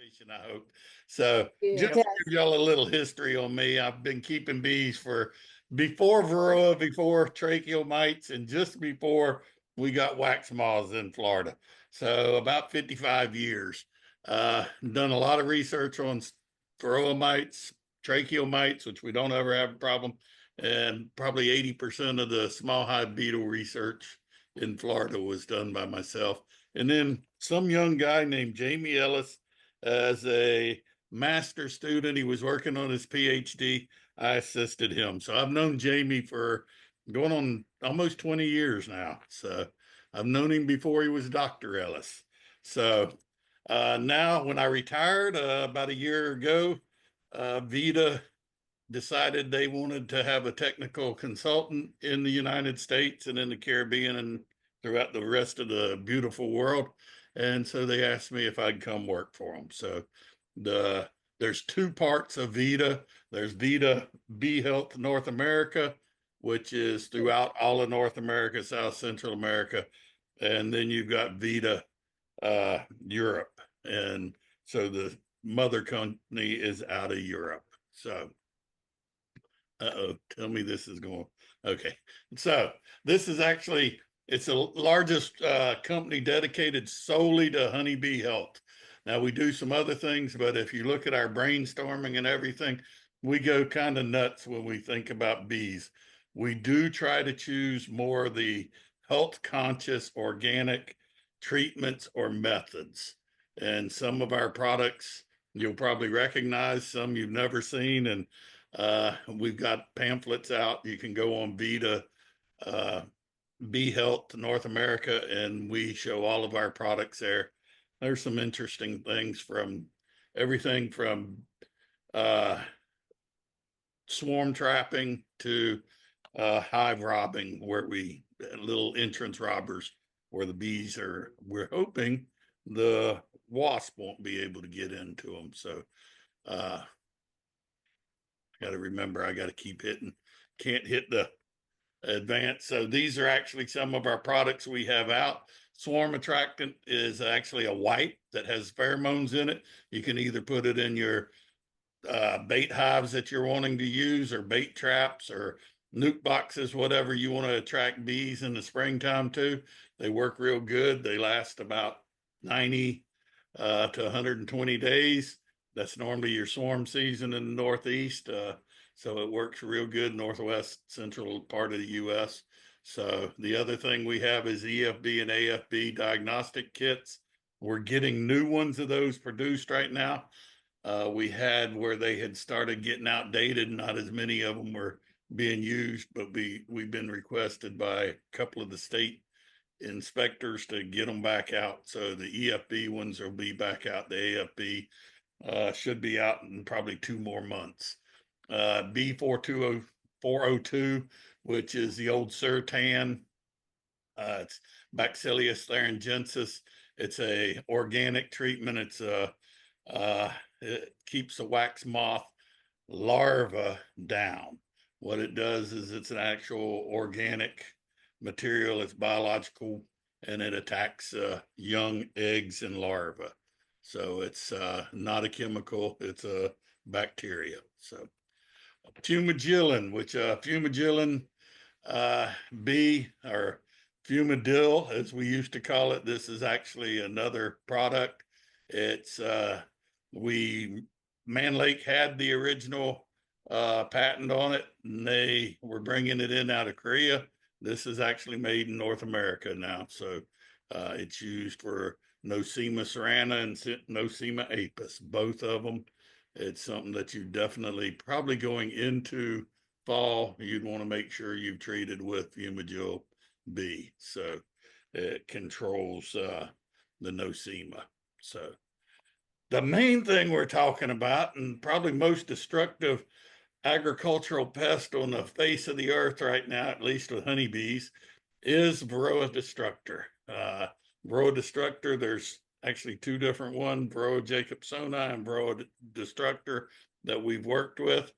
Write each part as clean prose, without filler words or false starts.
information, I hope. So just Yeah. to give y'all a little history on me, I've been keeping bees for before Varroa, before tracheal mites, and just before we got wax moths in Florida. So about 55 years. Done a lot of research on Varroa mites, tracheal mites, which we don't ever have a problem, and probably 80% of the small hive beetle research in Florida was done by myself. And then some young guy named Jamie Ellis, as a master student, he was working on his PhD. I assisted him. So I've known Jamie for going on almost 20 years now. So I've known him before he was Dr. Ellis. So now, when I retired about a year ago, Vita decided they wanted to have a technical consultant in the United States and in the Caribbean and throughout the rest of the beautiful world. And so they asked me if I'd come work for them. So there's two parts of Vita. There's Vita Bee Health North America, which is throughout all of North America, South Central America. And then you've got Vita Europe. And so the mother company is out of Europe. So uh-oh, tell me this is going. Okay. So this is actually, it's the largest company dedicated solely to honeybee health. Now we do some other things, but if you look at our brainstorming and everything, we go kind of nuts when we think about bees. We do try to choose more of the health conscious organic treatments or methods. And some of our products you'll probably recognize, some you've never seen. And we've got pamphlets out. You can go on Vita Bee Health North America, and we show all of our products there. There's some interesting things from everything from uh, swarm trapping to hive robbing, where we little entrance robbers, where the bees are. We're hoping the wasp won't be able to get into them. So got to remember, I got to keep hitting, can't hit the advance. So these are actually some of our products we have out. Swarm attractant is actually a wipe that has pheromones in it. You can either put it in your bait hives that you're wanting to use, or bait traps, or nuke boxes, whatever you want to attract bees in the springtime too. They work real good. They last about 90 to 120 days. That's normally your swarm season in the Northeast. So it works real good, Northwest, central part of the US. So the other thing we have is EFB and AFB diagnostic kits. We're getting new ones of those produced right now. We had where they had started getting outdated, not as many of them were being used, but we've been requested by a couple of the state inspectors to get them back out. So the EFB ones will be back out. The AFB should be out in probably 2 more months. B402, which is the old Surtan. It's Bacillus thuringiensis. It's a organic treatment. It keeps the wax moth larva down. What it does is it's an actual organic material. It's biological, and it attacks young eggs and larvae. So it's not a chemical, it's a bacteria. So fumagillin, which fumagillin B, or fumadil, as we used to call it. This is actually another product. It's we Man Lake had the original patent on it, and they were bringing it in out of Korea. This is actually made in North America now. So it's used for Nosema cerana and Nosema apis, both of them. It's something that you definitely, probably going into fall, you'd want to make sure you've treated with Fumagil B. So it controls the Nosema. So the main thing we're talking about, and probably most destructive agricultural pest on the face of the earth right now, at least with honeybees, is Varroa destructor. Varroa destructor, there's actually two different ones, Varroa jacobsoni and Varroa destructor, that we've worked with.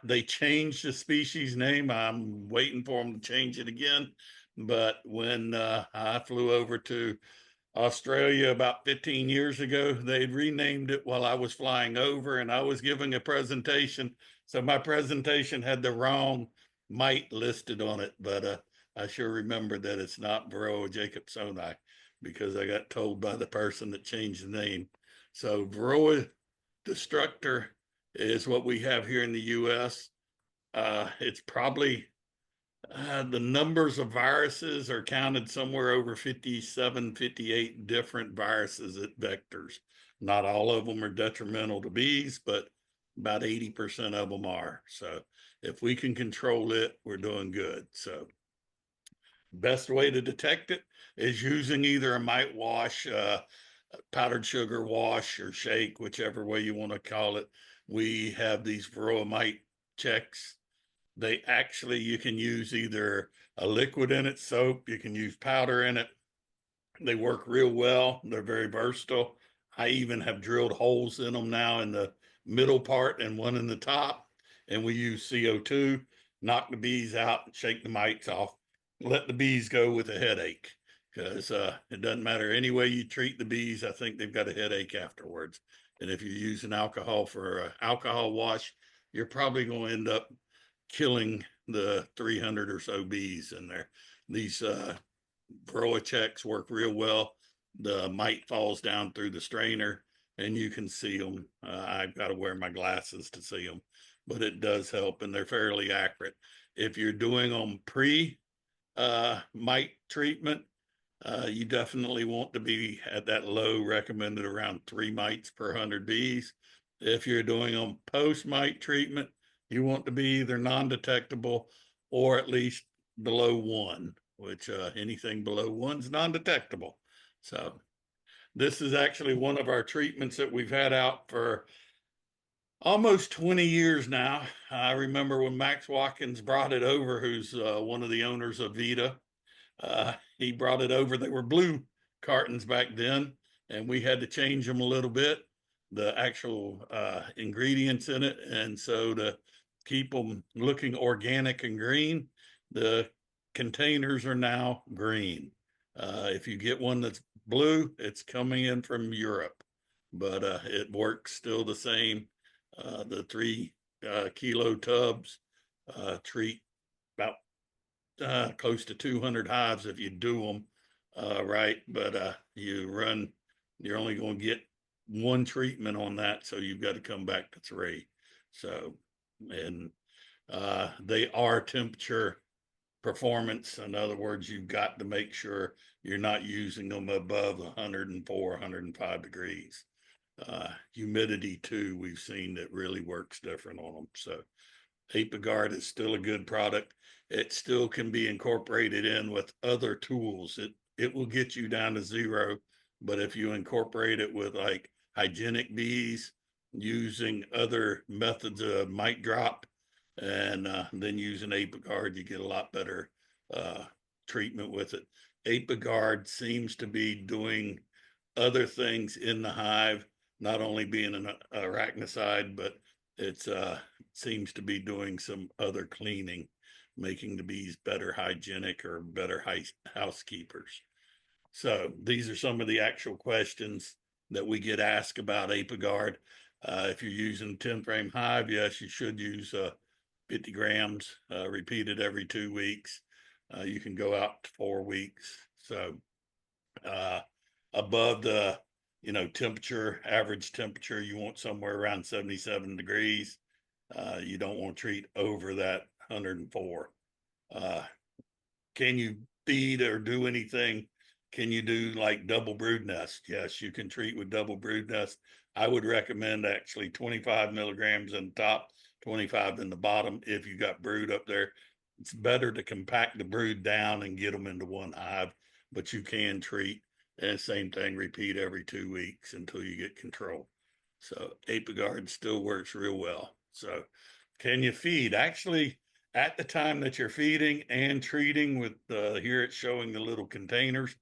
They changed the species name. I'm waiting for them to change it again. But when I flew over to Australia about 15 years ago. They'd renamed it while I was flying over, and I was giving a presentation. So my presentation had the wrong mite listed on it, but I sure remember that it's not Varroa jacobsoni because I got told by the person that changed the name. So Varroa destructor is what we have here in the U.S. It's probably the numbers of viruses are counted somewhere over 57, 58 different viruses at vectors. Not all of them are detrimental to bees, but about 80% of them are. So if we can control it, we're doing good. So best way to detect it is using either a mite wash, powdered sugar wash, or shake, whichever way you want to call it. We have these varroa mite checks. They actually, you can use either a liquid in it, soap, you can use powder in it. They work real well. They're very versatile. I even have drilled holes in them now in the middle part and one in the top. And we use CO2, knock the bees out, and shake the mites off, let the bees go with a headache. Because it doesn't matter any way you treat the bees, I think they've got a headache afterwards. And if you're using alcohol for an alcohol wash, you're probably going to end up killing the 300 or so bees in there. These Varroa checks work real well. The mite falls down through the strainer and you can see them. I've got to wear my glasses to see them, but it does help and they're fairly accurate. If you're doing them pre mite treatment, you definitely want to be at that low recommended around 3 mites per 100 bees. If you're doing them post mite treatment, you want to be either non-detectable or at least below 1, which anything below 1 is non-detectable. So this is actually one of our treatments that we've had out for almost 20 years now. I remember when Max Watkins brought it over, who's one of the owners of Vita. He brought it over. They were blue cartons back then, and we had to change them a little bit, the actual ingredients in it. And so to keep them looking organic and green, the containers are now green. If you get one that's blue, it's coming in from Europe, but it works still the same. The 3 kilo tubs treat about close to 200 hives if you do them right, but you're only going to get one treatment on that, so you've got to come back to 3. So, and they are temperature performance. In other words, you've got to make sure you're not using them above 104, 105 degrees. Humidity too, we've seen that really works different on them. So ApiGuard is still a good product. It still can be incorporated in with other tools. It will get you down to 0, but if you incorporate it with like hygienic bees, using other methods of mite drop, and then using ApiGuard, you get a lot better treatment with it. ApiGuard seems to be doing other things in the hive, not only being an arachnicide, but it's seems to be doing some other cleaning, making the bees better hygienic or better housekeepers. So these are some of the actual questions that we get asked about ApiGuard. If you're using 10 frame hive, yes, you should use 50 grams, repeated every 2 weeks. You can go out to 4 weeks. So above the temperature, average temperature, you want somewhere around 77 degrees. You don't want to treat over that 104. Can you feed or do anything? Can you do like double brood nest? Yes, you can treat with double brood nest. I would recommend actually 25 milligrams in the top, 25 in the bottom. If you got brood up there, it's better to compact the brood down and get them into one hive, but you can treat. And same thing, repeat every 2 weeks until you get control. So ApiGuard still works real well. So can you feed? Actually, at the time that you're feeding and treating with, here it's showing the little containers,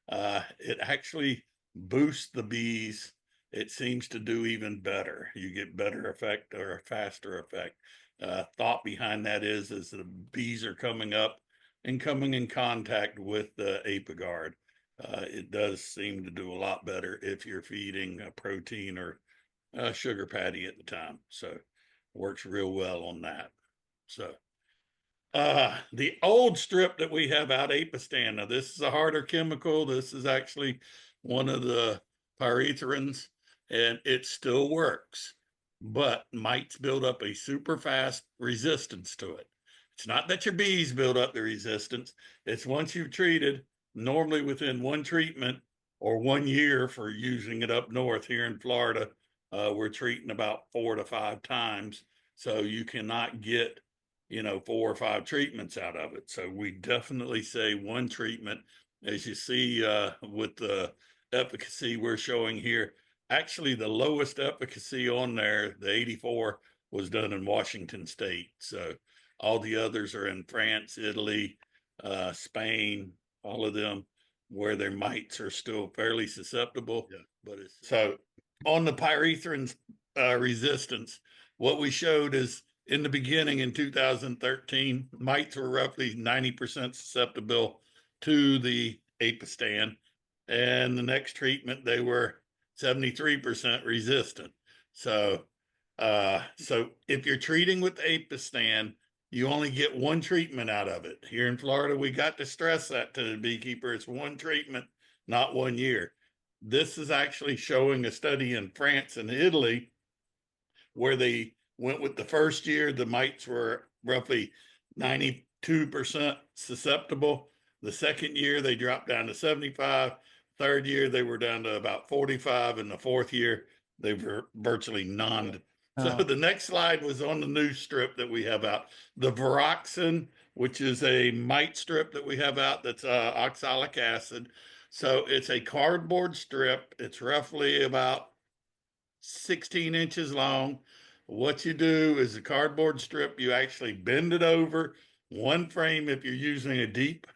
it actually boosts the bees. It seems to do even better. You get better effect or a faster effect. Thought behind that is the bees are coming up and coming in contact with the ApiGuard. it does seem to do a lot better if you're feeding a protein or a sugar patty at the time. So works real well on that. So the old strip that we have out, Apistan. Now this is a harder chemical. This is actually one of the pyrethrins, and it still works, but mites build up a super fast resistance to it. It's not that your bees build up the resistance. It's once you've treated, normally within one treatment or 1 year for using it up north here in Florida, we're treating about 4 to 5 times. So you cannot get 4 or 5 treatments out of it. So we definitely say one treatment. As you see with the efficacy we're showing here, actually the lowest efficacy on there, the 84, was done in Washington State. So all the others are in France, Italy, Spain, all of them, where their mites are still fairly susceptible. Yeah. But it's so on the pyrethrin resistance, what we showed is in the beginning in 2013, mites were roughly 90% susceptible to the Apistan. And the next treatment, they were 73% resistant. So, so if you're treating with Apistan, you only get one treatment out of it. Here in Florida, we got to stress that to the beekeeper. It's one treatment, not 1 year. This is actually showing a study in France and Italy where they went with the first year, the mites were roughly 92% susceptible. The second year, they dropped down to 75. Third year, they were down to about 45. And the fourth year, they were virtually none. So the next slide was on the new strip that we have out, the Varroxan, which is a mite strip that we have out that's oxalic acid. So it's a cardboard strip. It's roughly about 16 inches long. What you do is a cardboard strip, you actually bend it over one frame if you're using a deep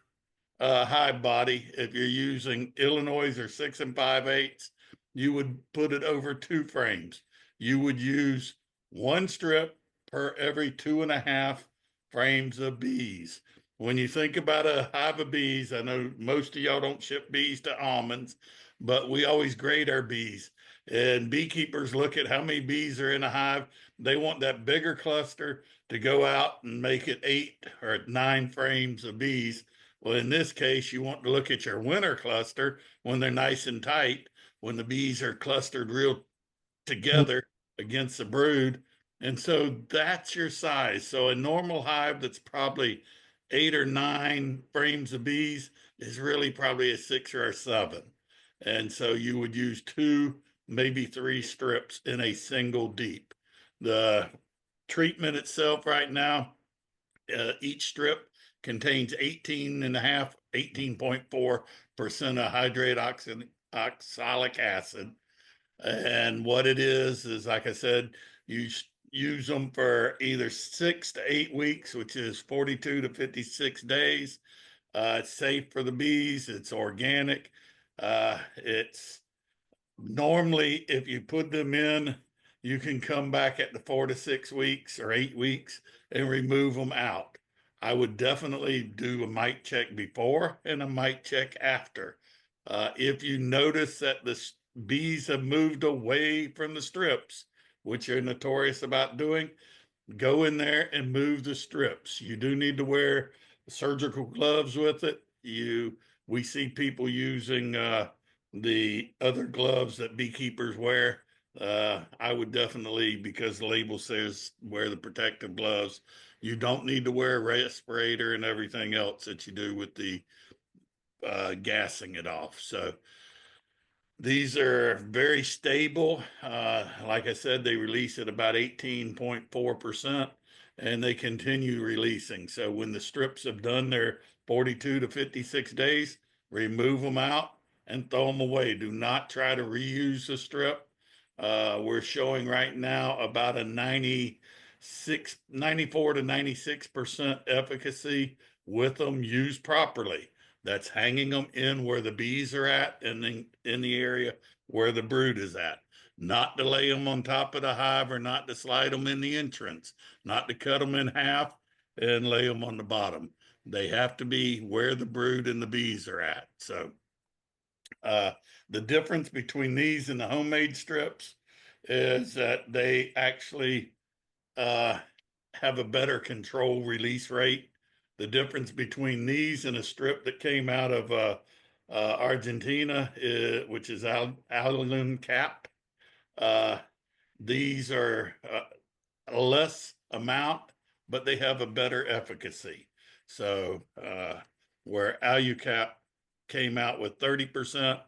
hive body. If you're using Illinois or 6 5/8, you would put it over 2 frames. You would use one strip per every 2.5 frames of bees. When you think about a hive of bees, I know most of y'all don't ship bees to almonds, but we always grade our bees. And beekeepers look at how many bees are in a hive. They want that bigger cluster to go out and make it 8 or 9 frames of bees. Well, in this case, you want to look at your winter cluster when they're nice and tight, when the bees are clustered real together against the brood. And so that's your size. So a normal hive that's probably 8 or 9 frames of bees is really probably a 6 or a 7. And so you would use 2, maybe 3 strips in a single deep. The treatment itself right now, each strip contains 18.4% of hydrated oxalic acid. And what it is like I said, you use them for either 6 to 8 weeks, which is 42 to 56 days. It's safe for the bees. It's organic. It's normally, if you put them in, you can come back at the 4 to 6 weeks or 8 weeks and remove them out. I would definitely do a mite check before and a mite check after. If you notice that the bees have moved away from the strips, which you're notorious about doing, go in there and move the strips. You do need to wear surgical gloves with it. We see people using the other gloves that beekeepers wear. I would definitely, because the label says wear the protective gloves. You don't need to wear a respirator and everything else that you do with the gassing it off. So these are very stable. Like I said, they release at about 18.4%, and they continue releasing. So when the strips have done their 42 to 56 days, remove them out and throw them away. Do not try to reuse the strip. We're showing right now about a 94 to 96% efficacy with them used properly. That's hanging them in where the bees are at and in the area where the brood is at. Not to lay them on top of the hive or not to slide them in the entrance, not to cut them in half and lay them on the bottom. They have to be where the brood and the bees are at. So The difference between these and the homemade strips is that they actually uh, have a better control release rate. The difference between these and a strip that came out of Argentina, which is alum cap. Uh, these are a less amount, but they have a better efficacy. So where AluCap came out with 30%,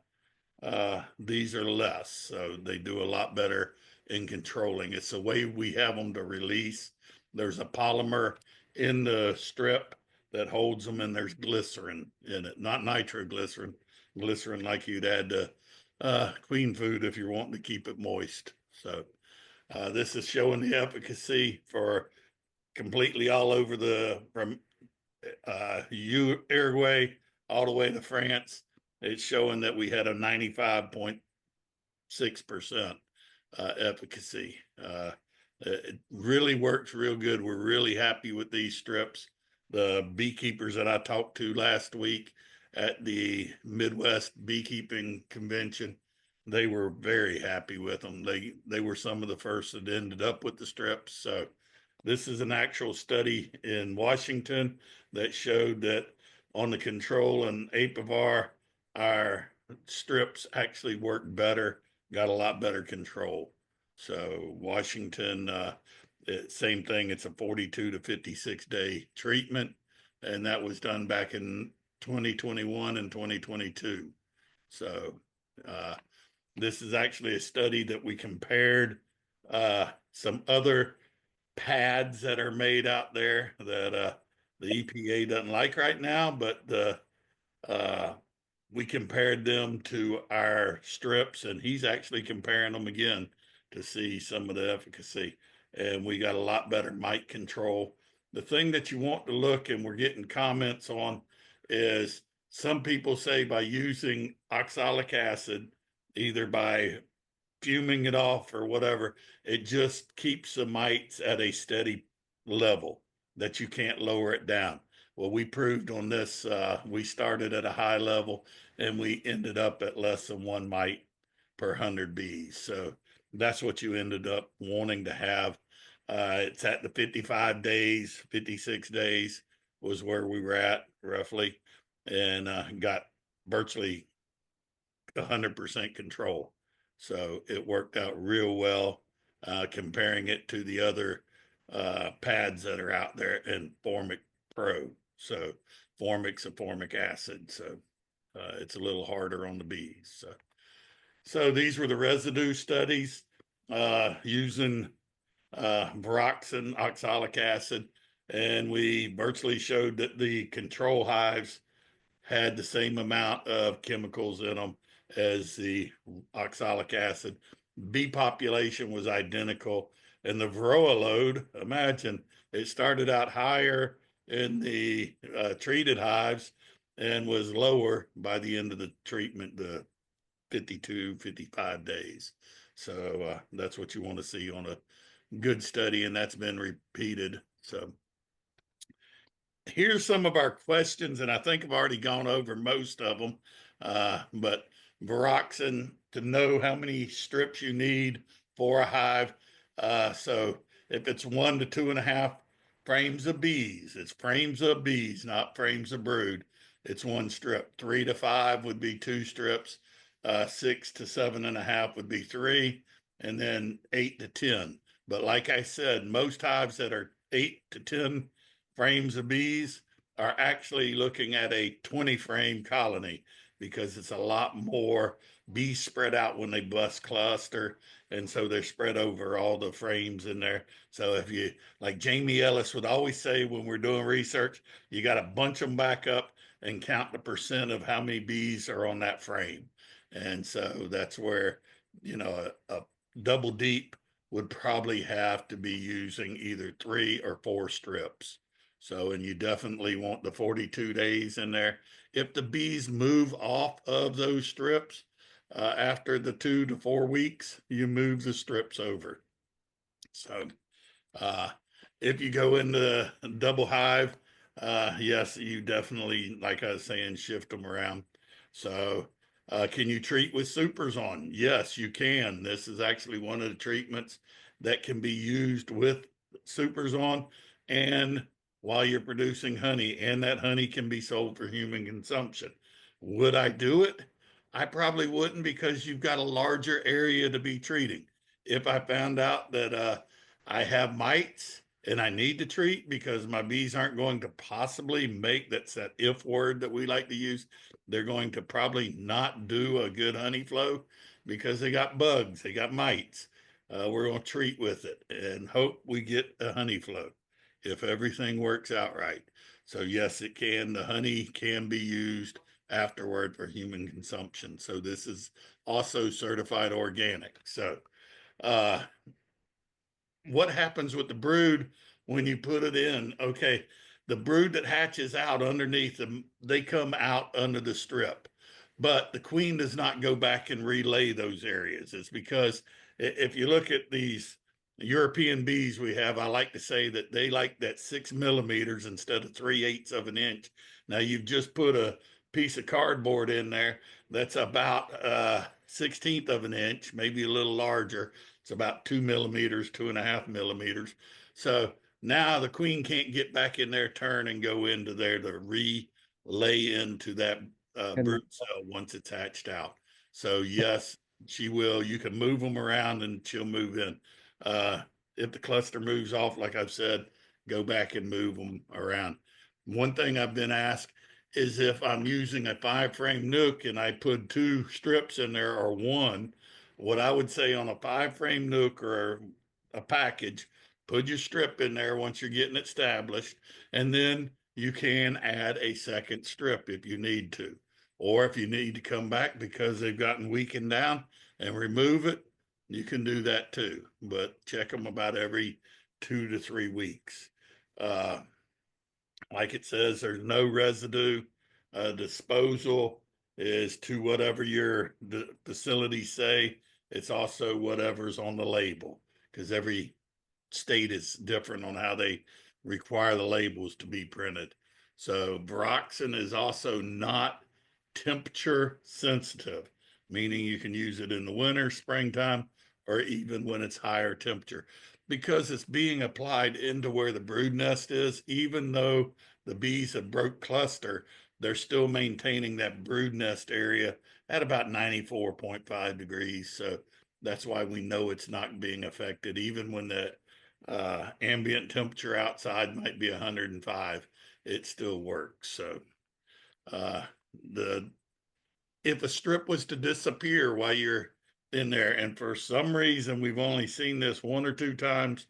these are less. So they do a lot better in controlling. It's the way we have them to release. There's a polymer in the strip that holds them, and there's glycerin in it, not nitroglycerin, glycerin like you'd add to queen food if you're wanting to keep it moist. So this is showing the efficacy for completely all over from Uruguay all the way to France. It's showing that we had a 95.6% efficacy. It really works real good. We're really happy with these strips. The beekeepers that I talked to last week at the Midwest Beekeeping Convention, they were very happy with them. They were some of the first that ended up with the strips. So this is an actual study in Washington that showed that on the control and apivar, our strips actually work better, got a lot better control. So Washington, same thing. It's a 42 to 56 day treatment, and that was done back in 2021 and 2022. So this is actually a study that we compared some other pads that are made out there that the EPA doesn't like right now, but uh, we compared them to our strips, and he's actually comparing them again to see some of the efficacy. And we got a lot better mite control. The thing that you want to look, and we're getting comments on, is some people say by using oxalic acid, either by fuming it off or whatever, it just keeps the mites at a steady level that you can't lower it down. Well, we proved on this, we started at a high level and we ended up at less than one mite per 100 bees. So that's what you ended up wanting to have. It's at the 55 days, 56 days was where we were at roughly, and got virtually 100% control. So it worked out real well, comparing it to the other pads that are out there and Formic Pro. So Formic's a formic acid. So it's a little harder on the bees. So these were the residue studies using Varroxan oxalic acid. And we virtually showed that the control hives had the same amount of chemicals in them as the oxalic acid. Bee population was identical. And the Varroa load, imagine, it started out higher in the treated hives and was lower by the end of the treatment, the 52, 55 days. So that's what you want to see on a good study, and that's been repeated. So here's some of our questions, and I think I've already gone over most of them. But Varroxan, to know how many strips you need for a hive. So if it's 1 to 2.5 frames of bees, it's frames of bees, not frames of brood. It's one strip. 3 to 5 would be 2 strips. 6 to 7.5 would be 3, and then 8 to 10. But like I said, most hives that are 8 to 10 frames of bees are actually looking at a 20 frame colony because it's a lot more bees spread out when they bust cluster. And so they're spread over all the frames in there. So if you, like Jamie Ellis would always say when we're doing research, you got to bunch them back up and count the percent of how many bees are on that frame. And so that's where, a double deep would probably have to be using either 3 or 4 strips. So, and you definitely want the 42 days in there. If the bees move off of those strips after the 2 to 4 weeks, you move the strips over. So, if you go into double hive, yes, you definitely, like I was saying, shift them around. So, Can you treat with supers on? Yes, you can. This is actually one of the treatments that can be used with supers on and while you're producing honey, and that honey can be sold for human consumption. Would I do it? I probably wouldn't, because you've got a larger area to be treating. If I found out that I have mites and I need to treat because my bees aren't going to possibly make, that's that if word that we like to use, they're going to probably not do a good honey flow because they got bugs, they got mites. We're going to treat with it and hope we get a honey flow if everything works out right. So yes, it can. The honey can be used afterward for human consumption. So this is also certified organic. So uh, what happens with the brood when you put it in? Okay, the brood that hatches out underneath them, they come out under the strip, but the queen does not go back and relay those areas. It's because if you look at these European bees we have, I like to say that they like that 6 millimeters instead of 3/8 of an inch. Now you've just put a piece of cardboard in there that's about 1/16 of an inch, maybe a little larger. It's about 2 millimeters, 2.5 millimeters. So now the queen can't get back in there, turn and go into there to relay into that brood cell once it's hatched out. So yes, she will. You can move them around and she'll move in. Uh, if the cluster moves off, like I've said, go back and move them around. One thing I've been asked is if I'm using a 5-frame nuke and I put 2 strips in there or one, what I would say on a 5-frame nuke or a package, put your strip in there once you're getting established, and then you can add a second strip if you need to. Or if you need to come back because they've gotten weakened down and remove it, you can do that too. But check them about every 2 to 3 weeks. Uh, like it says, there's no residue. Disposal is to whatever your facilities say. It's also whatever's on the label, because every state is different on how they require the labels to be printed. So Varroxsan is also not temperature sensitive, meaning you can use it in the winter, springtime, or even when it's higher temperature, because it's being applied into where the brood nest is. Even though the bees have broke cluster, they're still maintaining that brood nest area at about 94.5 degrees. So that's why we know it's not being affected, even when the ambient temperature outside might be 105, it still works. So uh, the if a strip was to disappear while you're in there, and for some reason we've only seen this 1 or 2 times,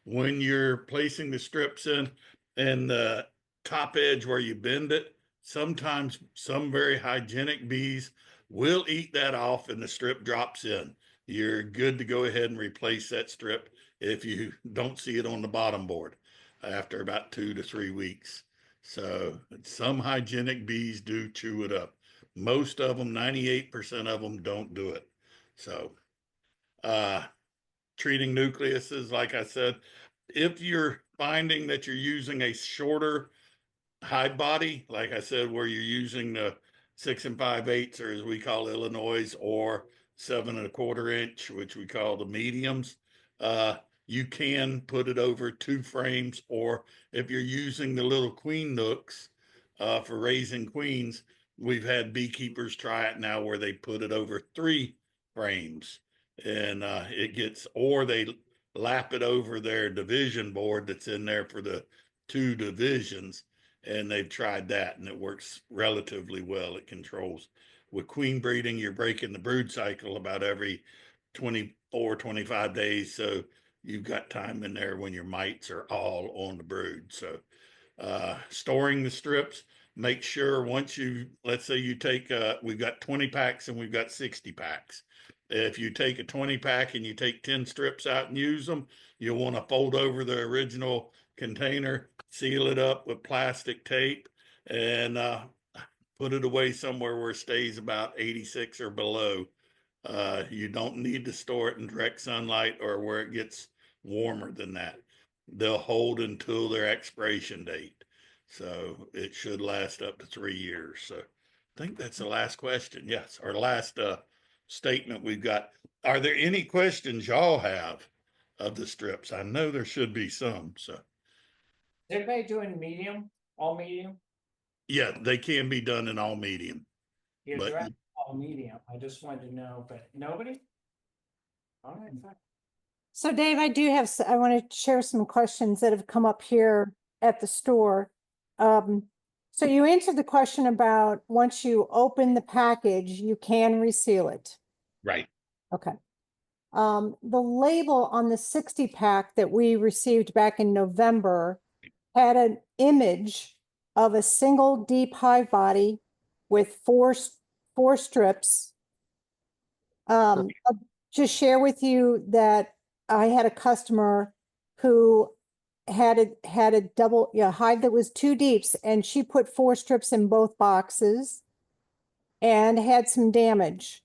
when you're placing the strips in and the top edge where you bend it, sometimes some very hygienic bees will eat that off and the strip drops in. You're good to go ahead and replace that strip if you don't see it on the bottom board after about 2 to 3 weeks. So some hygienic bees do chew it up. Most of them, 98% of them, don't do it. So uh, treating nucleuses, like I said, if you're finding that you're using a shorter high body, like I said, where you're using the 6 5/8, or as we call Illinois, or 7 1/4 inch, which we call the mediums, uh, you can put it over 2 frames. Or if you're using the little queen nooks for raising queens, we've had beekeepers try it now where they put it over 3 frames, and it gets, or they lap it over their division board that's in there for the 2 divisions, and they've tried that and it works relatively well. It controls. With queen breeding, you're breaking the brood cycle about every 24, 25 days. So you've got time in there when your mites are all on the brood. So storing the strips, make sure once you, let's say you take, we've got 20 packs and we've got 60 packs. If you take a 20 pack and you take 10 strips out and use them, you'll want to fold over the original container, seal it up with plastic tape, and put it away somewhere where it stays about 86 or below. You don't need to store it in direct sunlight or where it gets warmer than that. They'll hold until their expiration date. So it should last up to 3 years. So think that's the last question. Yes, our last statement we've got. Are there any questions y'all have of the strips? I know there should be some. So Is everybody doing medium, all medium? yeah, they can be done in all medium. Yeah, But direct all medium. I just wanted to know, but nobody? All right, fine. So Dave, I do have, I want to share some questions that have come up here at the store. So you answered the question about once you open the package, you can reseal it. right. Okay. The label on the 60 pack that we received back in November had an image of a single deep hive body with four strips. I'll just share with you that I had a customer who had a double hive that was 2 deeps, and she put 4 strips in both boxes and had some damage.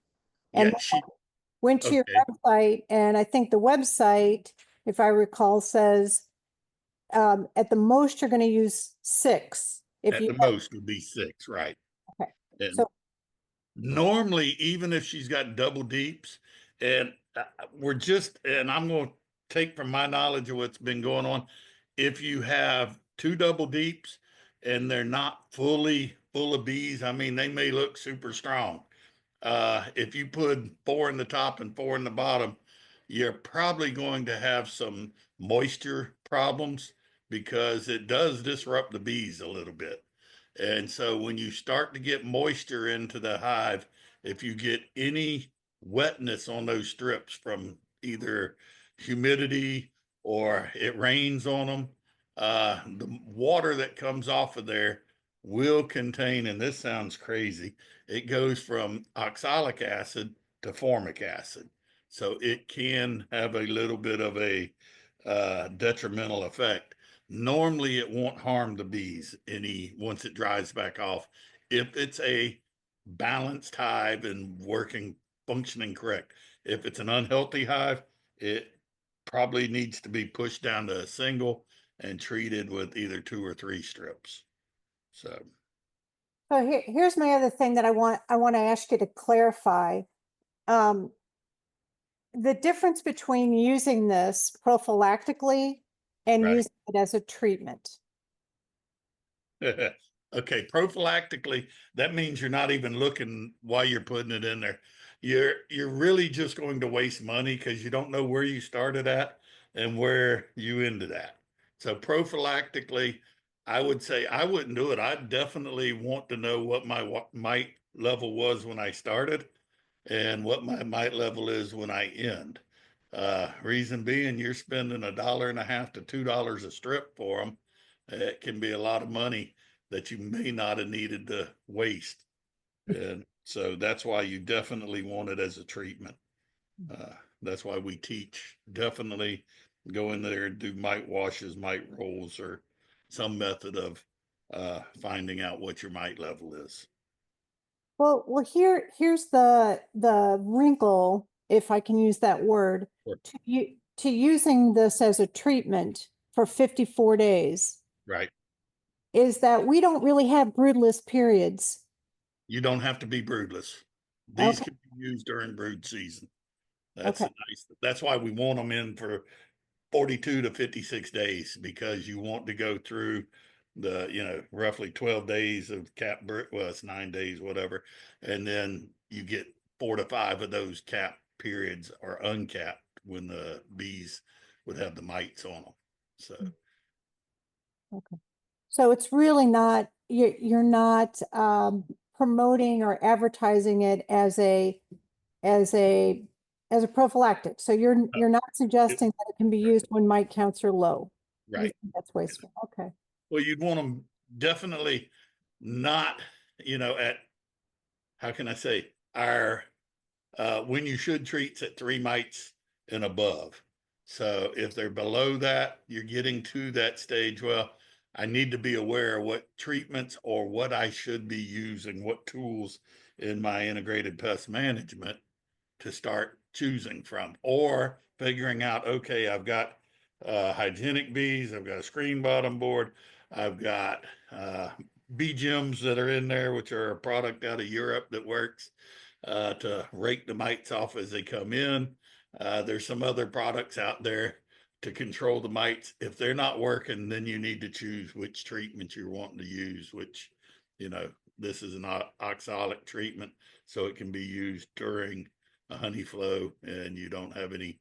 And Yeah, she went to your okay. website, and I think the website, if I recall, says at the most you're going to use 6. If At you the most would be 6, right? okay, And so normally, even if she's got double deeps, and we're just, and I'm going to take from my knowledge of what's been going on, if you have 2 double deeps and they're not fully full of bees, I mean, they may look super strong. If you put 4 in the top and 4 in the bottom, you're probably going to have some moisture problems because it does disrupt the bees a little bit. And so when you start to get moisture into the hive, if you get any wetness on those strips from either humidity or it rains on them, the water that comes off of there will contain, and this sounds crazy, it goes from oxalic acid to formic acid. So it can have a little bit of a detrimental effect. Normally, it won't harm the bees any once it dries back off. If it's a balanced hive and working, functioning correct. If it's an unhealthy hive, it probably needs to be pushed down to a single and treated with either 2 or 3 strips. So here's my other thing that I want to ask you to clarify. The difference between using this prophylactically and right. using it as a treatment. Okay, prophylactically, that means you're not even looking while you're putting it in there. You're really just going to waste money because you don't know where you started at and where you ended at. So prophylactically, I would say I wouldn't do it. I definitely want to know what my mite level was when I started and what my mite level is when I end. Reason being, you're spending $1.50 to $2 a strip for them. It can be a lot of money that you may not have needed to waste. And so that's why you definitely want it as a treatment. That's why we teach definitely go in there and do mite washes, mite rolls, or some method of finding out what your mite level is. Well, here's the wrinkle, if I can use that word, Sure. to using this as a treatment for 54 days. Right. Is that we don't really have broodless periods. You don't have to be broodless. These Okay. can be used during brood season. Okay. That's why we want them in for 42 to 56 days, because you want to go through the, roughly 12 days of cap, well, it's 9 days, whatever. And then you get 4 to 5 of those cap periods are uncapped when the bees would have the mites on them. So, Okay. So it's really not, you're not promoting or advertising it as a prophylactic. So you're not suggesting that it can be used when mite counts are low. You right. think that's wasteful. Okay. Well, you'd want them definitely not, at, how can I say, our when you should treats at 3 mites and above. So if they're below that, you're getting to that stage. Well, I need to be aware of what treatments or what I should be using, what tools in my integrated pest management to start choosing from, or figuring out, okay, I've got hygienic bees, I've got a screen bottom board, I've got bee gems that are in there, which are a product out of Europe that works to rake the mites off as they come in. There's some other products out there to control the mites. If they're not working, then you need to choose which treatment you're wanting to use, which, you know, this is an oxalic treatment, so it can be used during a honey flow and you don't have any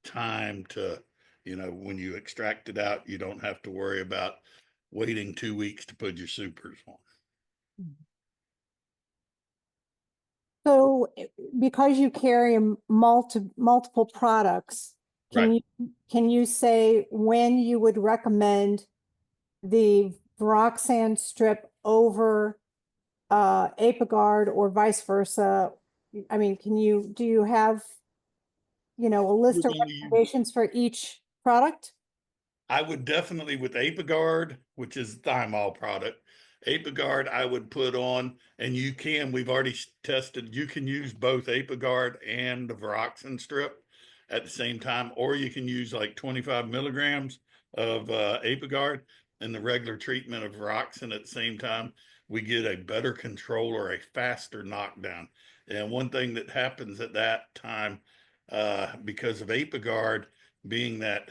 time to, you know, when you extract it out, you don't have to worry about waiting 2 weeks to put your supers on. So because you carry multiple products, Right. can you say when you would recommend the Varroxan strip over Apiguard or vice versa? I mean, do you have, you know, a list of recommendations for each product? I would definitely with Apiguard, which is the thymol product, Apiguard I would put on, and we've already tested, you can use both Apiguard and the Varroxan strip at the same time, or you can use like 25 milligrams of Apiguard and the regular treatment of Varroxan at the same time. We get a better control or a faster knockdown. And one thing that happens at that time, because of Apiguard being that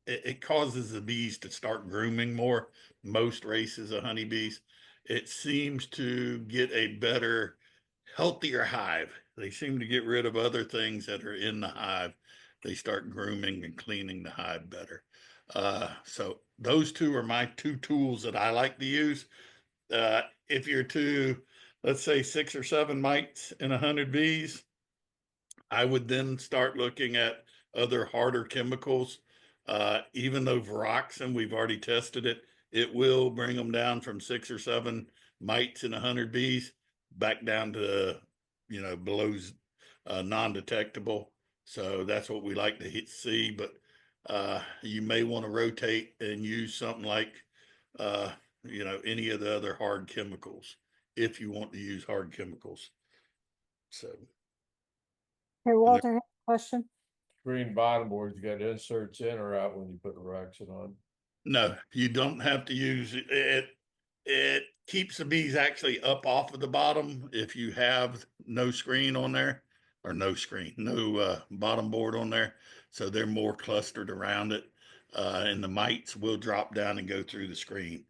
it causes the bees to start grooming more. Most races of honeybees, it seems to get a better, healthier hive. They seem to get rid of other things that are in the hive. They start grooming and cleaning the hive better. So those two are my two tools that I like to use. If you're to, let's say, 6 or 7 mites in 100 bees, I would then start looking at other harder chemicals. Even though Varroxan, we've already tested it, it will bring them down from 6 or 7 mites in 100 bees back down to, you know, below non-detectable. So that's what we like to see. But you may want to rotate and use something like, you know, any of the other hard chemicals if you want to use hard chemicals. So. Okay, Walter, have a question? Green bottom boards, you got inserts in or out when you put Varroxan on? No, you don't have to use it. It keeps the bees actually up off of the bottom if you have no screen on there, or no bottom board on there. So they're more clustered around it. And the mites will drop down and go through the screen.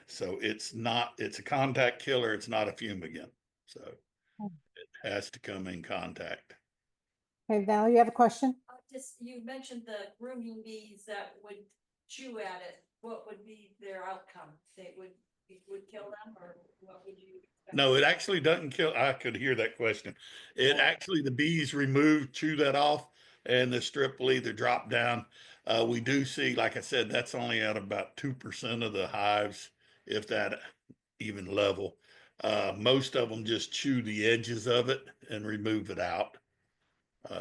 So it's a contact killer. It's not a fumigant. So it has to come in contact. Okay, Val, you have a question? Just, you mentioned the grooming bees that would chew at it. What would be their outcome? They would kill them, or what would you expect? No, it actually doesn't kill. I could hear that question. It actually, the bees chew that off, and the strip will either drop down. We do see, like I said, that's only at about 2% of the hives, if that even level. Most of them just chew the edges of it and remove it out.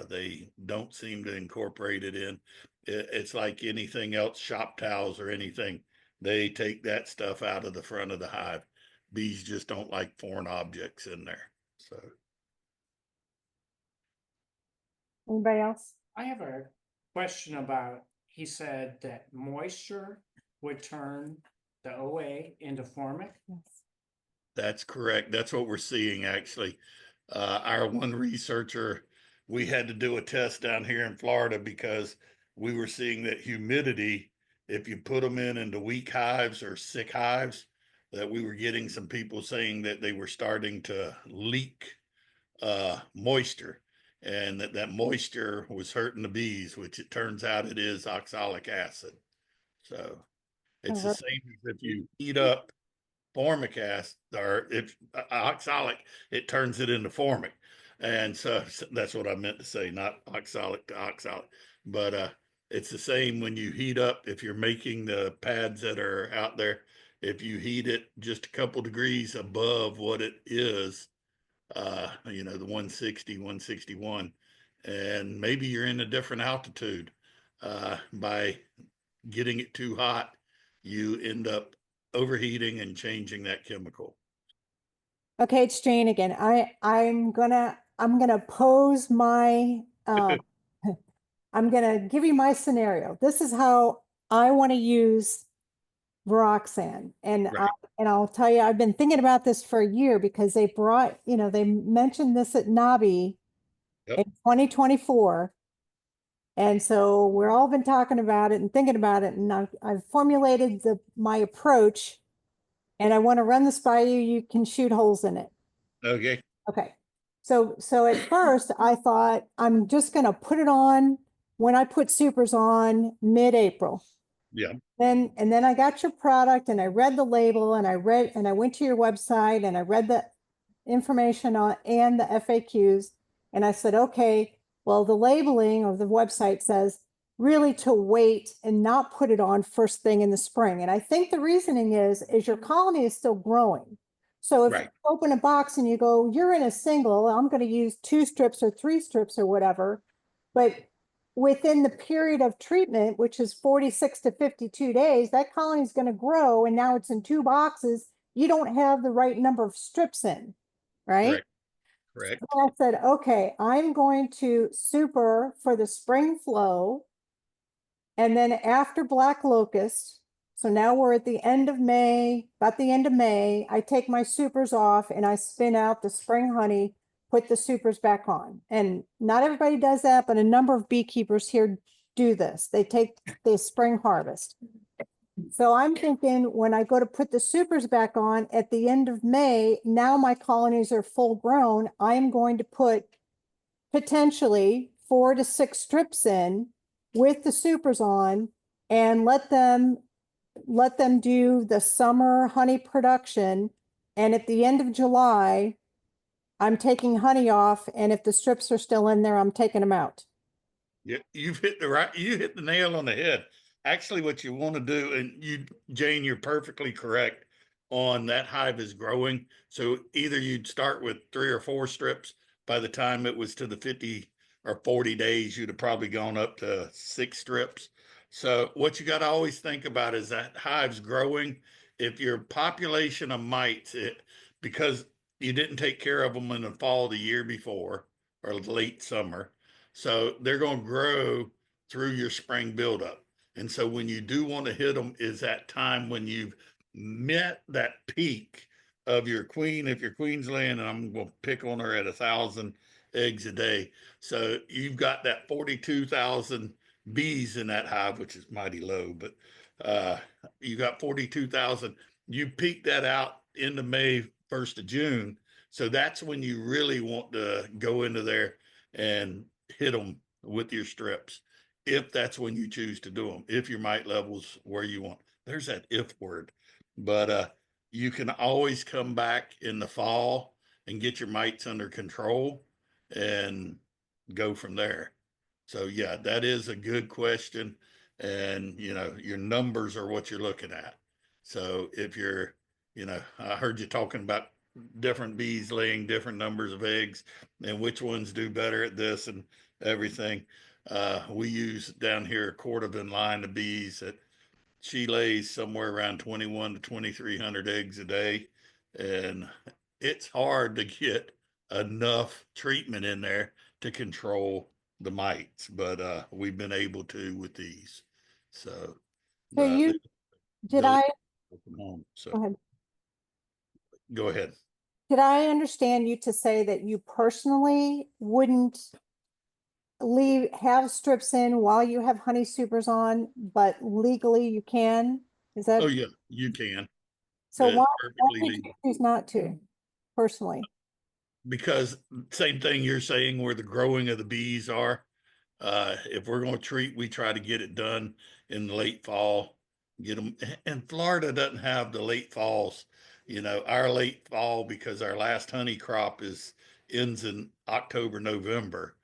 They don't seem to incorporate it in. It's like anything else, shop towels or anything. They take that stuff out of the front of the hive. Bees just don't like foreign objects in there. So Anybody else? I have a question about, he said that moisture would turn the OA into formic. Yes. that's correct. That's what we're seeing actually. Our one researcher, we had to do a test down here in Florida because we were seeing that humidity, if you put them into weak hives or sick hives, that we were getting some people saying that they were starting to leak moisture, and that moisture was hurting the bees, which it turns out it is oxalic acid. So it's the same as if you heat up formic acid, or if oxalic, it turns it into formic. And so that's what I meant to say, not oxalic to oxalic. But it's the same when you heat up, if you're making the pads that are out there, if you heat it just a couple degrees above what it is, you know, the 160, 161, and maybe you're in a different altitude. By getting it too hot, you end up overheating and changing that chemical. Okay, it's Jane again. I'm gonna pose my I'm gonna give you my scenario. This is how I want to use Varroxan. Right. And I'll tell you, I've been thinking about this for a year because they brought, they mentioned this at Nabi Yep. in 2024. And so we're all been talking about it and thinking about it, and I've formulated my approach, and I want to run this by you. You can shoot holes in it. Okay. Okay. So at first I thought I'm just going to put it on when I put supers on mid-April. Yeah. And then I got your product and I read the label and I went to your website and I read the information on and the FAQs. And I said, okay, well, the labeling of the website says really to wait and not put it on first thing in the spring. And I think the reasoning is your colony is still growing. So if Right. you open a box and you go, you're in a single, I'm going to use 2 strips or 3 strips or whatever, but within the period of treatment, which is 46 to 52 days, that colony is going to grow. And now it's in 2 boxes. You don't have the right number of strips in, right? Correct. So I said, okay, I'm going to super for the spring flow. And then after black locust, so now we're at the end of May, about the end of May, I take my supers off and I spin out the spring honey, put the supers back on. And not everybody does that, but a number of beekeepers here do this. They take the spring harvest. So I'm thinking when I go to put the supers back on at the end of May, now my colonies are full grown. I am going to put potentially 4 to 6 strips in with the supers on and let them do the summer honey production. And at the end of July, I'm taking honey off. And if the strips are still in there, I'm taking them out. Yeah, you hit the nail on the head. Actually, what you want to do, and Jane, you're perfectly correct on that. Hive is growing. So either you'd start with 3 or 4 strips. By the time it was to the 50 or 40 days, you'd have probably gone up to 6 strips. So what you got to always think about is that hive's growing. If your population of mites, because you didn't take care of them in the fall the year before or late summer, so they're going to grow through your spring buildup. And so when you do want to hit them is that time when you've met that peak of your queen. If your queen's laying, and I'm going to pick on her at 1,000 eggs a day. So you've got that 42,000 bees in that hive, which is mighty low, but you got 42,000. You peak that out into May, 1st of June. So that's when you really want to go into there and hit them with your strips, if that's when you choose to do them, if your mite levels where you want. There's that if word. But you can always come back in the fall and get your mites under control and go from there. So yeah, that is a good question. And your numbers are what you're looking at. So if you're, I heard you talking about different bees laying different numbers of eggs and which ones do better at this and everything. We use down here a quart of in line of bees that she lays somewhere around 21 to 2,300 eggs a day. And it's hard to get enough treatment in there to control the mites, but we've been able to with these. So So the did ability I, to open home. So go ahead. go ahead. Did I understand you to say that you personally wouldn't have strips in while you have honey supers on, but legally you can? Is that, Oh yeah, you can. so It's why perfectly did legal. you choose not to personally? Because same thing you're saying, where the growing of the bees are. If we're going to treat, we try to get it done in the late fall, get them. And Florida doesn't have the late falls. Our late fall, because our last honey crop ends in October, November.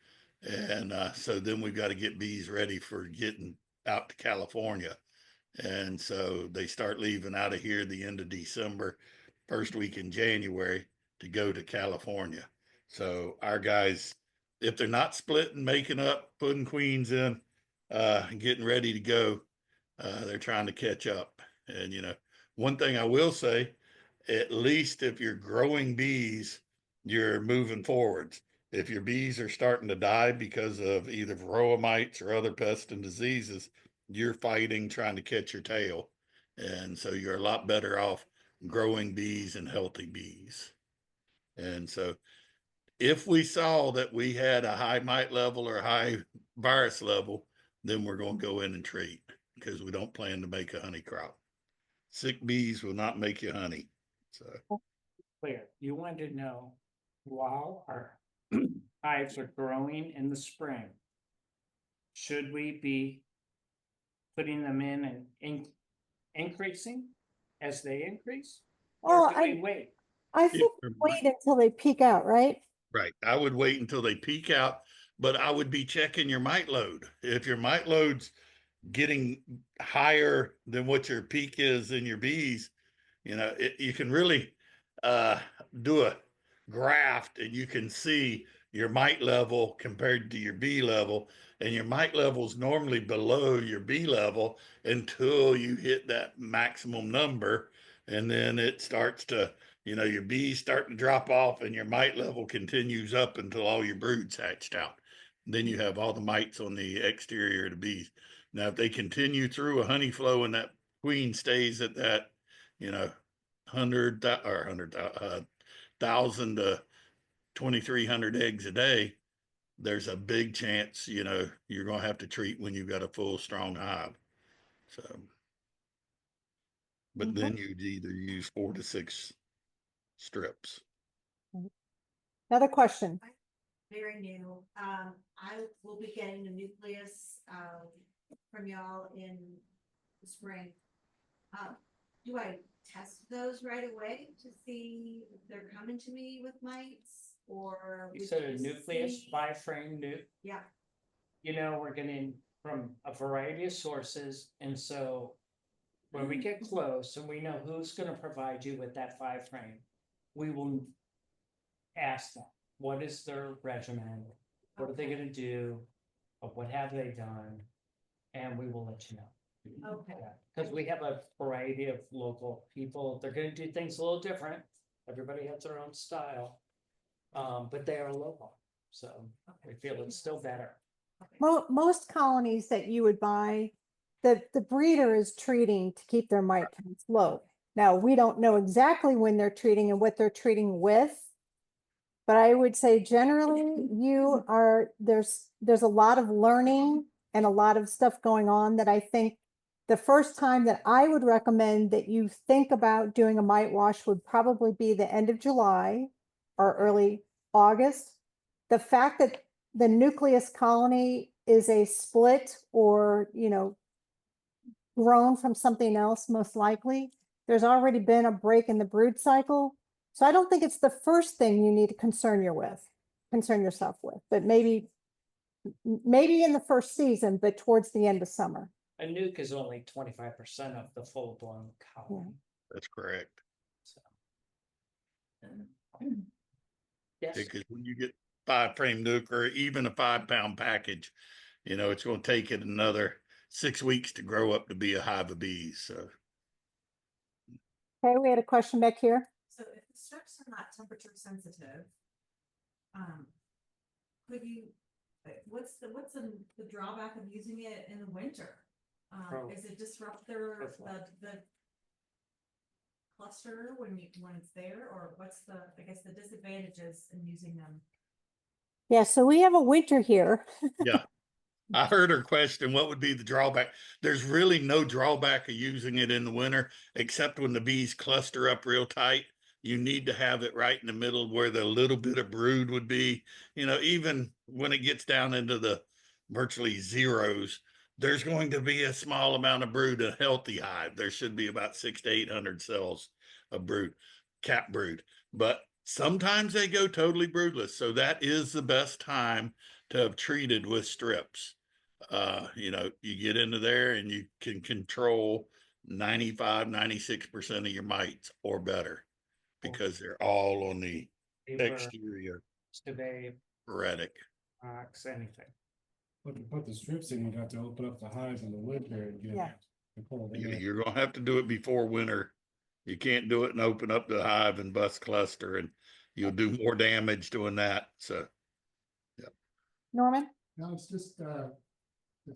And so then we've got to get bees ready for getting out to California. And so they start leaving out of here the end of December, first week in January to go to California. So our guys, if they're not splitting, making up, putting queens in, getting ready to go, they're trying to catch up. And one thing I will say, at least if you're growing bees, you're moving forwards. If your bees are starting to die because of either varroa mites or other pests and diseases, you're fighting, trying to catch your tail. And so you're a lot better off growing bees and healthy bees. And so if we saw that we had a high mite level or high virus level, then we're going to go in and treat, because we don't plan to make a honey crop. Sick bees will not make you honey. So Clear. You wanted to know, while our hives are growing in the spring, should we be putting them in and increasing as they increase? Well, Or do we wait? I think wait until they peak out, right? right, I would wait until they peak out, but I would be checking your mite load. If your mite load's getting higher than what your peak is in your bees, you can really uh, do a graft, and you can see your mite level compared to your bee level, and your mite level is normally below your bee level until you hit that maximum number, and then it starts to, your bees start to drop off, and your mite level continues up until all your brood's hatched out. Then you have all the mites on the exterior of the bees. Now, if they continue through a honey flow and that queen stays at that, 1,000 to 2,300 eggs a day, there's a big chance, you're going to have to treat when you've got a full strong hive. So, but then you'd either use 4 to 6 strips. Another question. Very new. I will be getting the nucleus, from y'all in the spring. Do I test those right away to see if they're coming to me with mites, or? You would said a just nucleus see- biframe nuke. Yeah, We're getting from a variety of sources, and so when we get close and we know who's gonna provide you with that 5 frame, we will ask them, what is their regimen? What are they gonna do? Or what have they done? And we will let you know. okay. Because we have a variety of local people, they're gonna do things a little different, everybody has their own style. But they are local, so we feel it's still better. Most colonies that you would buy, the breeder is treating to keep their mite counts low. Now, we don't know exactly when they're treating and what they're treating with. But I would say generally there's a lot of learning and a lot of stuff going on that I think the first time that I would recommend that you think about doing a mite wash would probably be the end of July or early August. The fact that the nucleus colony is a split or, grown from something else, most likely, there's already been a break in the brood cycle. So I don't think it's the first thing you need to concern yourself with, but maybe in the first season, but towards the end of summer. A nuke is only 25% of the full-blown colony. That's correct. So. Yes, Because when you get 5-frame nuke or even a 5-pound package, it's going to take it another 6 weeks to grow up to be a hive of bees. So Okay, we had a question back here. So if the strips are not temperature sensitive, could you, what's the drawback of using it in the winter? Is it disrupt the cluster when it's there, or what's I guess the disadvantages in using them? Yeah, so we have a winter here. yeah, I heard her question, what would be the drawback? There's really no drawback of using it in the winter, except when the bees cluster up real tight. You need to have it right in the middle where the little bit of brood would be. Even when it gets down into the virtually zeros, there's going to be a small amount of brood, a healthy hive. There should be about 600 to 800 cells of brood, cap brood. But sometimes they go totally broodless. So that is the best time to have treated with strips. You get into there and you can control 95, 96% of your mites or better, because they're all on the exterior Steve, heretic. anything. But to put the strips in, you'd have to open up the hive in the winter and get Yeah. the cold air. You're going to have to do it before winter. You can't do it and open up the hive and bust cluster, and you'll do more damage doing that. So, Norman? No, it's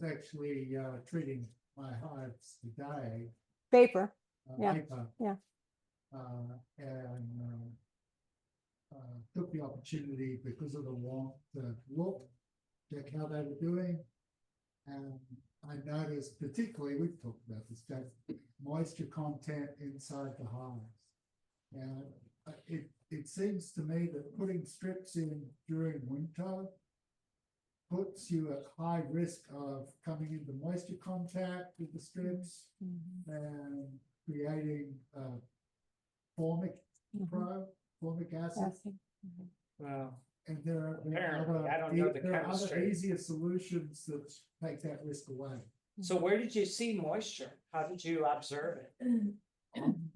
actually treating my hives to die vapor. Yeah, vapor. yeah. And took the opportunity because of the warmth to look, check how they were doing. And I noticed particularly, we've talked about this, that moisture content inside the hives. And it seems to me that putting strips in during winter puts you at high risk of coming into moisture contact with the strips and creating formic acid. Acid. Well, And there are Apparently, I don't know the there are other chemistry. easier solutions that take that risk away. so where did you see moisture? How did you observe it?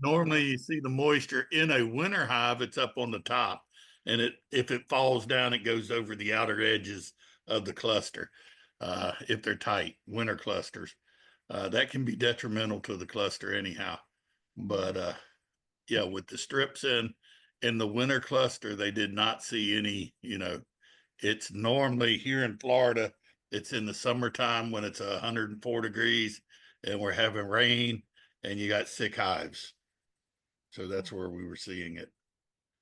Normally you see the moisture in a winter hive, it's up on the top. And if it falls down, it goes over the outer edges of the cluster. If they're tight, winter clusters, that can be detrimental to the cluster anyhow. But, yeah, with the strips in the winter cluster, they did not see any, it's normally here in Florida, it's in the summertime when it's 104 degrees and we're having rain and you got sick hives. So that's where we were seeing it.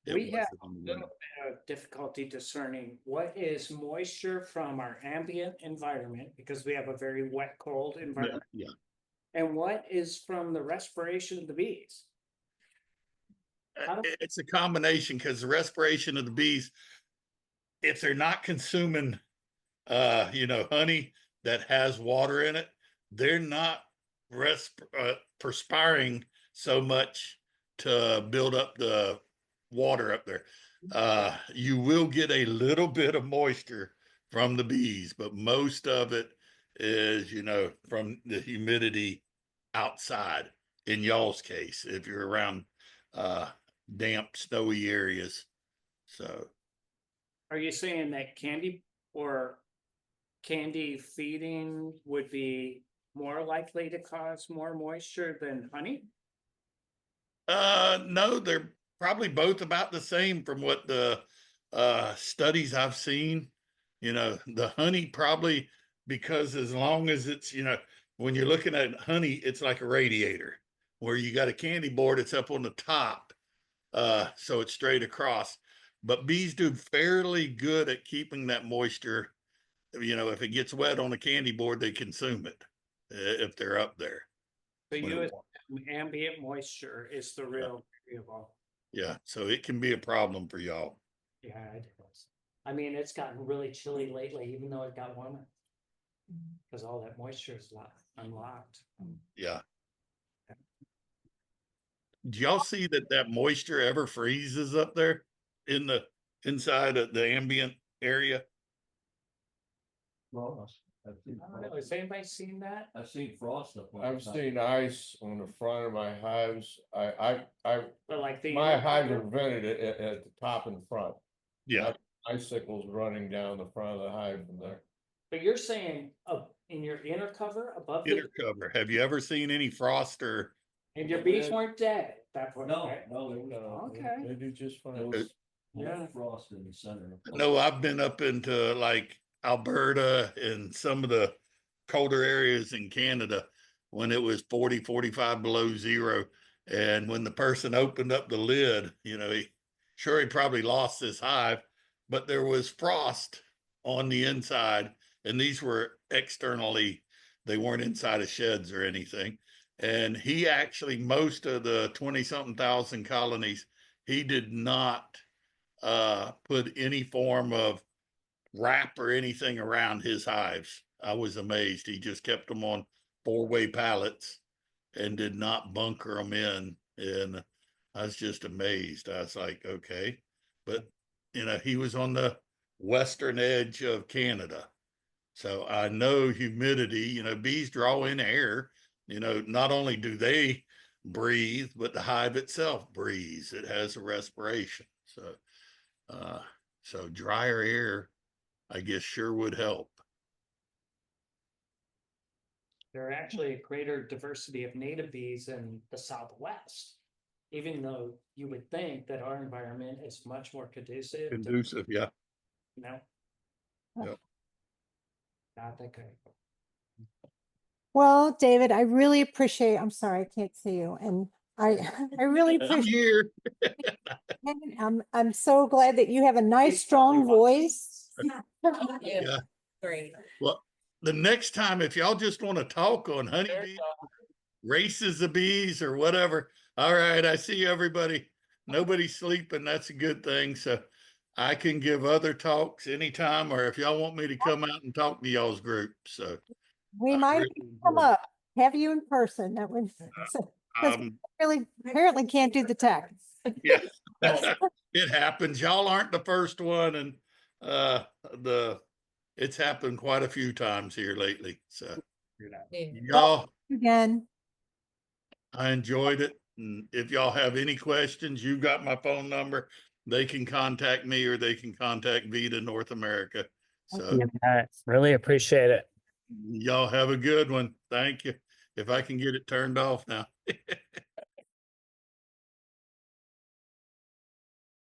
It We have wasn't a in the little winter. bit of difficulty discerning what is moisture from our ambient environment, because we have a very wet, cold environment, Yeah, and what is from the respiration of the bees. How do- it's a combination because the respiration of the bees, if they're not consuming, honey that has water in it, they're not perspiring so much to build up the water up there. You will get a little bit of moisture from the bees, but most of it is, from the humidity outside. In y'all's case, if you're around damp, snowy areas. So Are you saying that candy feeding would be more likely to cause more moisture than honey? no, they're probably both about the same from what the studies I've seen. The honey probably, because as long as it's, when you're looking at honey, it's like a radiator where you got a candy board, it's up on the top. So it's straight across. But bees do fairly good at keeping that moisture. If it gets wet on a candy board, they consume it if they're up there. So when you it assume ambient moisture is the real variable. Yeah, so it can be a problem for y'all. Yeah, it is. I mean, it's gotten really chilly lately, even though it got warmer. Because all that moisture is unlocked. Yeah. Do y'all see that moisture ever freezes up there in the inside of the ambient area? Frost. I don't know, has anybody seen that? I've seen frost up. I've seen ice on the front of my hives. But like the. My hives are vented at the top and front. Yeah, Icicles running down the front of the hive from there. But you're saying in your inner cover above inner cover. Have you ever seen any frost or? and your bees weren't dead at that point, No, right? no, no. Okay. They do just fine. It was Yeah. Frost in the center. No, I've been up into like Alberta and some of the colder areas in Canada when it was 40, 45 below zero. And when the person opened up the lid, he probably lost his hive, but there was frost on the inside. And these were externally, they weren't inside of sheds or anything. And he actually, most of the 20 something thousand colonies, he did not put any form of wrap or anything around his hives. I was amazed. He just kept them on 4-way pallets and did not bunker them in. And I was just amazed. I was like, okay. But, he was on the western edge of Canada. So I know humidity, bees draw in air. Not only do they breathe, but the hive itself breathes. It has a respiration. So drier air, I guess, sure would help. There are actually a greater diversity of native bees in the Southwest, even though you would think that our environment is much more conducive. Conducive, yeah. No. Yep. Not that good. Well, David, I really appreciate, I'm sorry, I can't see you, and I, I really I'm appreciate, here. I'm so glad that you have a nice, strong voice. Yeah. Great. Well, the next time, if y'all just want to talk on honeybees, races of bees or whatever, all right, I see everybody. Nobody's sleeping. That's a good thing. So I can give other talks anytime, or if y'all want me to come out and talk to y'all's group. So We I might really come enjoy it. up, have you in person, that would, because Um, really, apparently can't do the text. yeah, it happens. Y'all aren't the first one, and uh, it's happened quite a few times here lately. So y'all, Again, I enjoyed it. And if y'all have any questions, you've got my phone number. They can contact me or they can contact Vita North America. So Really appreciate it. y'all have a good one. Thank you. If I can get it turned off now.